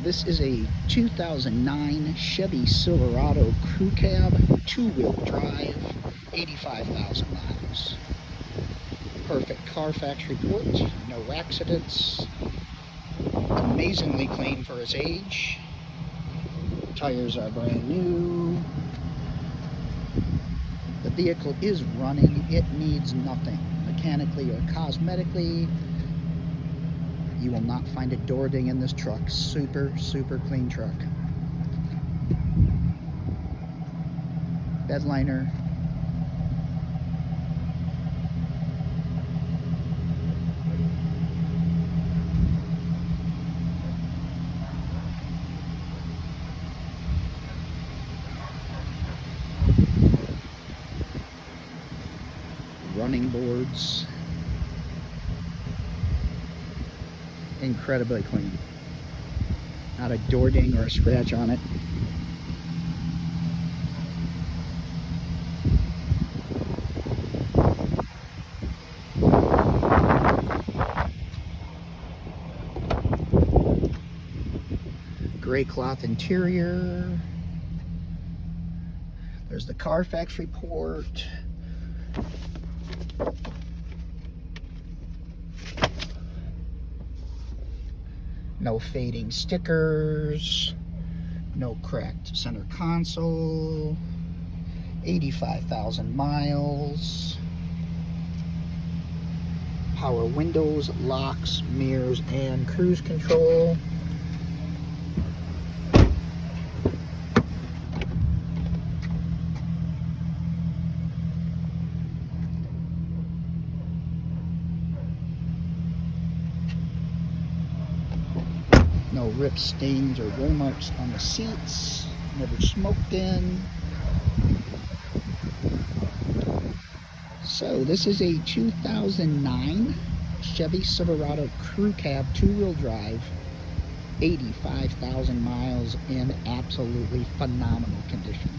This is a 2009 Chevy Silverado Crew Cab, two-wheel drive, 85,000 miles. Perfect Carfax report, no accidents, amazingly clean for its age. Tires are brand new. The vehicle is running. It needs nothing mechanically or cosmetically. You will not find a door ding in this truck. Super clean truck. Bed liner. Running boards. Incredibly clean. Not a door ding or a scratch on it. Gray cloth interior. There's the Carfax report. No fading stickers, no cracked center console, 85,000 miles, power windows, locks, mirrors, and cruise control. No rips, stains, or wear marks on the seats. Never smoked in. So this is a 2009 Chevy Silverado Crew Cab two-wheel drive, 85,000 miles in absolutely phenomenal condition.